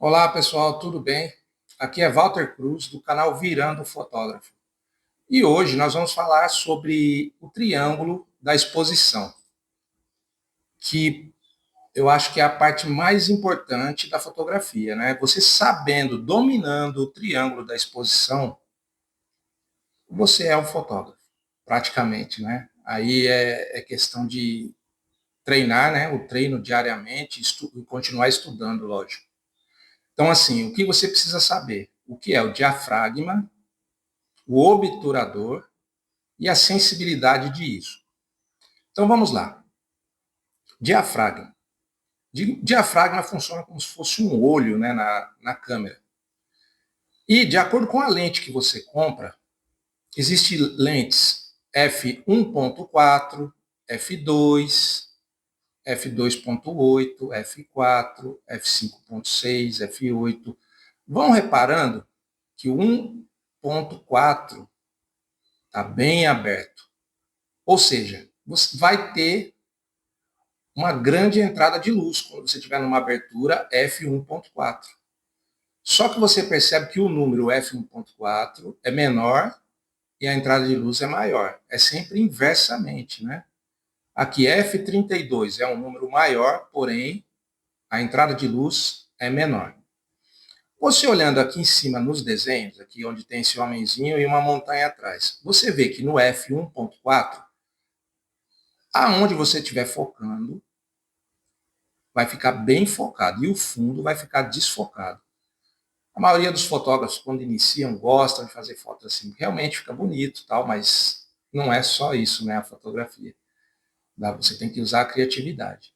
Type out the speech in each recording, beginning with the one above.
Olá pessoal, tudo bem? Aqui é Walter Cruz, do canal Virando Fotógrafo. E hoje nós vamos falar sobre o triângulo da exposição, que eu acho que é a parte mais importante da fotografia, né? Você sabendo, dominando o triângulo da exposição, você é um fotógrafo, praticamente, né? Aí é questão de treinar, né? O treino diariamente e continuar estudando, lógico. Então, assim, o que você precisa saber? O que é o diafragma, o obturador e a sensibilidade disso. Então vamos lá. Diafragma. Diafragma funciona como se fosse um olho, né, na câmera. E de acordo com a lente que você compra, existem lentes f1.4, f2, f2.8, f4, f5.6, f8. Vão reparando que o 1.4 está bem aberto. Ou seja, você vai ter uma grande entrada de luz quando você estiver numa abertura f1.4. Só que você percebe que o número f1.4 é menor e a entrada de luz é maior. É sempre inversamente, né? Aqui f32 é um número maior, porém a entrada de luz é menor. Você olhando aqui em cima nos desenhos, aqui onde tem esse homenzinho e uma montanha atrás, você vê que no f1.4, aonde você estiver focando, vai ficar bem focado e o fundo vai ficar desfocado. A maioria dos fotógrafos, quando iniciam, gostam de fazer fotos assim. Realmente fica bonito, tal, mas não é só isso, né, a fotografia. Você tem que usar a criatividade.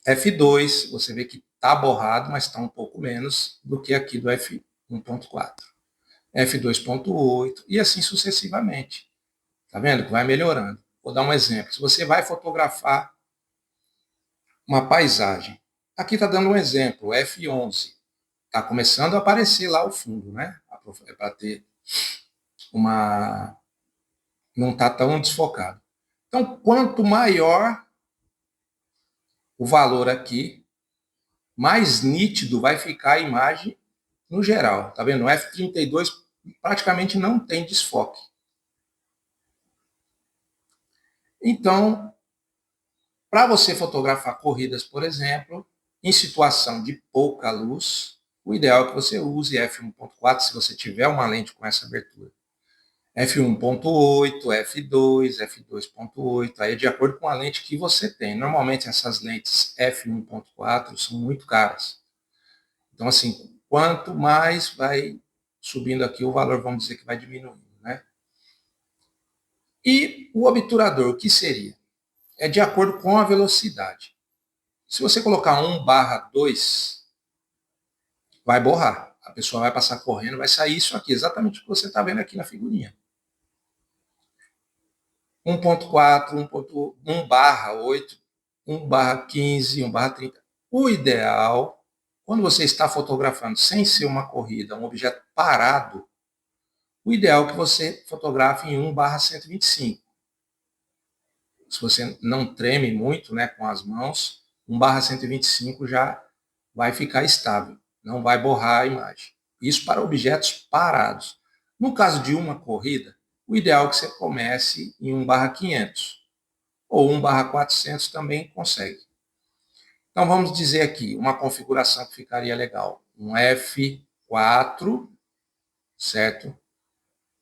F2, você vê que está borrado, mas está um pouco menos do que aqui do F1.4. F2.8 e assim sucessivamente. Tá vendo que vai melhorando? Vou dar um exemplo. Se você vai fotografar uma paisagem, aqui está dando um exemplo, F11. Está começando a aparecer lá o fundo, né? É para ter uma. Não está tão desfocado. Então, quanto maior o valor aqui, mais nítido vai ficar a imagem no geral. Tá vendo? O F32 praticamente não tem desfoque. Então, para você fotografar corridas, por exemplo, em situação de pouca luz, o ideal é que você use f1.4 se você tiver uma lente com essa abertura. F1.8, F2, F2.8, aí é de acordo com a lente que você tem. Normalmente essas lentes F1.4 são muito caras. Então, assim, quanto mais vai subindo aqui, o valor, vamos dizer que vai diminuindo, né? E o obturador, o que seria? É de acordo com a velocidade. Se você colocar 1/2, vai borrar. A pessoa vai passar correndo, vai sair isso aqui, exatamente o que você está vendo aqui na figurinha. 1.4, 1/8, 1/15, 1/30. O ideal, quando você está fotografando sem ser uma corrida, um objeto parado, o ideal é que você fotografe em 1/125. Se você não treme muito, né, com as mãos, 1/125 já vai ficar estável, não vai borrar a imagem. Isso para objetos parados. No caso de uma corrida, o ideal é que você comece em 1/500 ou 1/400 também consegue. Então vamos dizer aqui uma configuração que ficaria legal. Um F4, certo?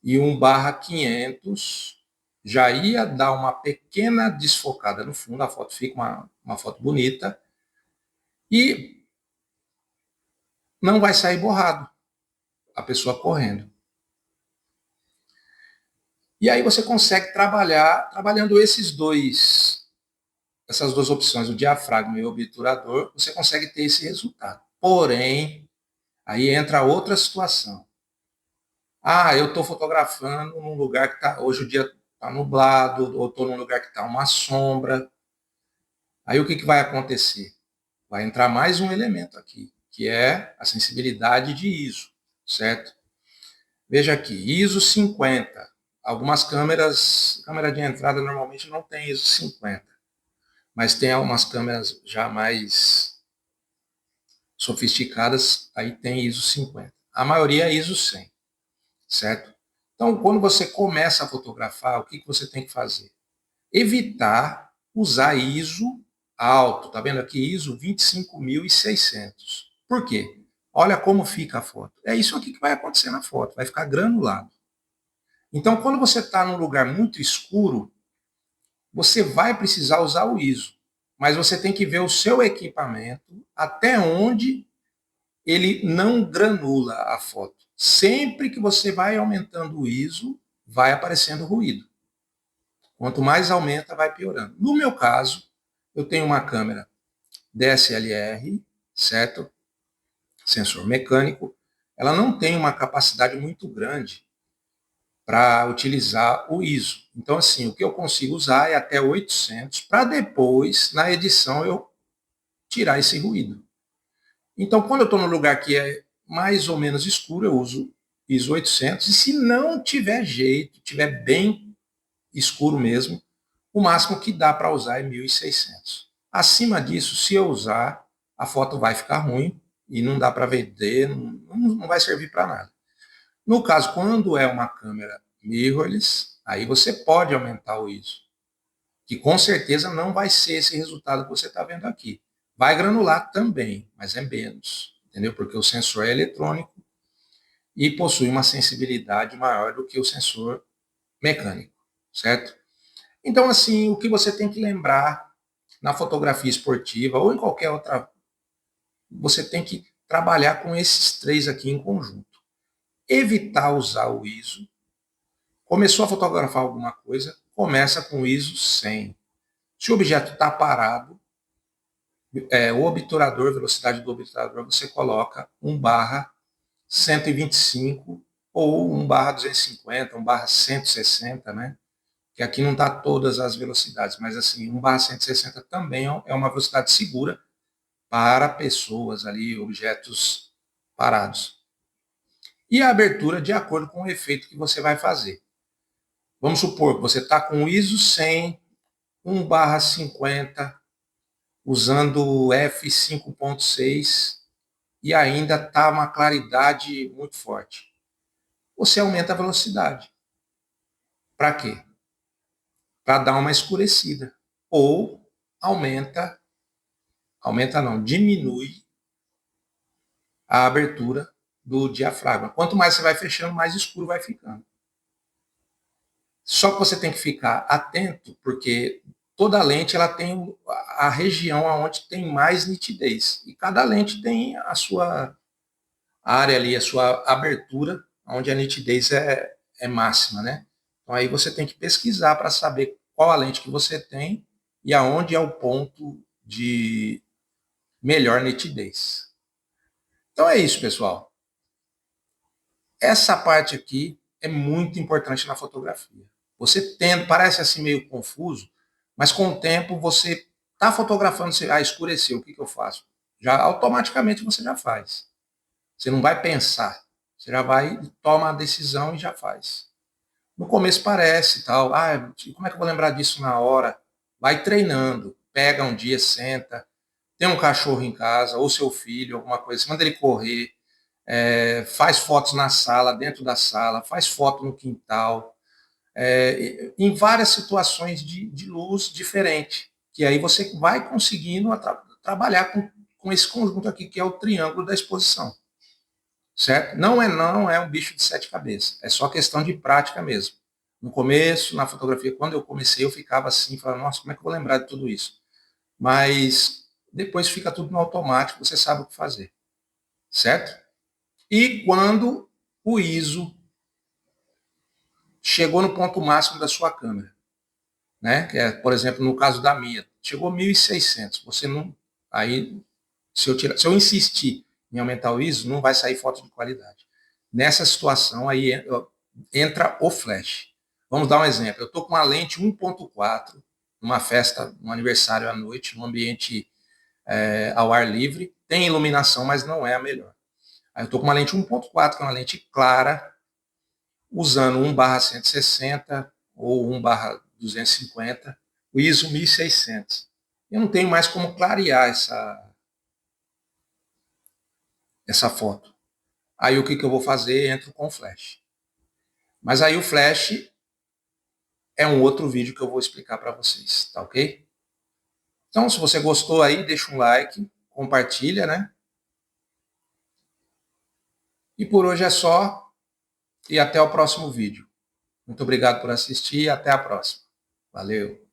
E 1/500 já ia dar uma pequena desfocada no fundo, a foto fica uma foto bonita e não vai sair borrado a pessoa correndo. E aí você consegue trabalhar, trabalhando essas duas opções, o diafragma e o obturador, você consegue ter esse resultado. Porém, aí entra outra situação. Ah, eu estou fotografando num lugar que está, hoje o dia está nublado, ou estou num lugar que está uma sombra. Aí o que vai acontecer? Vai entrar mais um elemento aqui, que é a sensibilidade de ISO, certo? Veja aqui, ISO 50. Algumas câmeras, câmera de entrada normalmente não tem ISO 50, mas tem algumas câmeras já mais sofisticadas, aí tem ISO 50. A maioria é ISO 100, certo? Então, quando você começa a fotografar, o que você tem que fazer? Evitar usar ISO alto. Tá vendo aqui? ISO 25.600. Por quê? Olha como fica a foto. É isso aqui que vai acontecer na foto, vai ficar granulado. Então, quando você está num lugar muito escuro, você vai precisar usar o ISO, mas você tem que ver o seu equipamento até onde ele não granula a foto. Sempre que você vai aumentando o ISO, vai aparecendo ruído. Quanto mais aumenta, vai piorando. No meu caso, eu tenho uma câmera DSLR, certo? Sensor mecânico. Ela não tem uma capacidade muito grande para utilizar o ISO. Então, assim, o que eu consigo usar é até 800, para depois, na edição, eu tirar esse ruído. Então, quando eu estou num lugar que é mais ou menos escuro, eu uso ISO 800, e se não tiver jeito, tiver bem escuro mesmo, o máximo que dá para usar é 1600. Acima disso, se eu usar, a foto vai ficar ruim e não dá para vender, não vai servir para nada. No caso, quando é uma câmera mirrorless, aí você pode aumentar o ISO, que com certeza não vai ser esse resultado que você está vendo aqui. Vai granular também, mas é menos, entendeu? Porque o sensor é eletrônico e possui uma sensibilidade maior do que o sensor mecânico, certo? Então, assim, o que você tem que lembrar na fotografia esportiva ou em qualquer outra, você tem que trabalhar com esses três aqui em conjunto. Evitar usar o ISO. Começou a fotografar alguma coisa, começa com ISO 100. Se o objeto está parado, o obturador, velocidade do obturador, você coloca 1/125 ou 1/250, 1/160, né? Que aqui não está todas as velocidades, mas assim, 1/160 também é uma velocidade segura para pessoas ali, objetos parados. E a abertura de acordo com o efeito que você vai fazer. Vamos supor que você está com ISO 100, 1/50, usando o f5.6 e ainda está uma claridade muito forte. Você aumenta a velocidade. Para quê? Para dar uma escurecida. Ou diminui a abertura do diafragma. Quanto mais você vai fechando, mais escuro vai ficando. Só que você tem que ficar atento, porque toda lente ela tem a região onde tem mais nitidez. E cada lente tem a sua área ali, a sua abertura, onde a nitidez é máxima, né? Então aí você tem que pesquisar para saber qual a lente que você tem e aonde é o ponto de melhor nitidez. Então é isso, pessoal. Essa parte aqui é muito importante na fotografia. Você tendo, parece assim meio confuso, mas com o tempo você está fotografando, você, escureceu, o que eu faço? Já automaticamente você já faz. Você não vai pensar, você já vai, toma a decisão e já faz. No começo parece tal, como é que eu vou lembrar disso na hora? Vai treinando, pega um dia, senta, tem um cachorro em casa, ou seu filho, alguma coisa, manda ele correr, faz fotos na sala, dentro da sala, faz foto no quintal, em várias situações de luz diferente, que aí você vai conseguindo trabalhar com esse conjunto aqui, que é o triângulo da exposição. Certo? Não é um bicho de sete cabeças, é só questão de prática mesmo. No começo, na fotografia, quando eu comecei, eu ficava assim, falando, nossa, como é que eu vou lembrar de tudo isso? Mas depois fica tudo no automático, você sabe o que fazer, certo? E quando o ISO chegou no ponto máximo da sua câmera, né? Que é, por exemplo, no caso da minha, chegou 1600, você não, aí se eu insistir em aumentar o ISO, não vai sair foto de qualidade. Nessa situação aí entra o flash. Vamos dar um exemplo. Eu estou com uma lente 1.4 numa festa, num aniversário à noite, num ambiente ao ar livre, tem iluminação, mas não é a melhor. Aí eu estou com uma lente 1.4, que é uma lente clara, usando 1/160 ou 1/250, o ISO 1600. Eu não tenho mais como clarear essa foto. Aí o que eu vou fazer? Entro com o flash. Mas aí o flash é um outro vídeo que eu vou explicar para vocês, tá ok? Então, se você gostou aí, deixa um like, compartilha, né? E por hoje é só, e até o próximo vídeo. Muito obrigado por assistir e até a próxima. Valeu!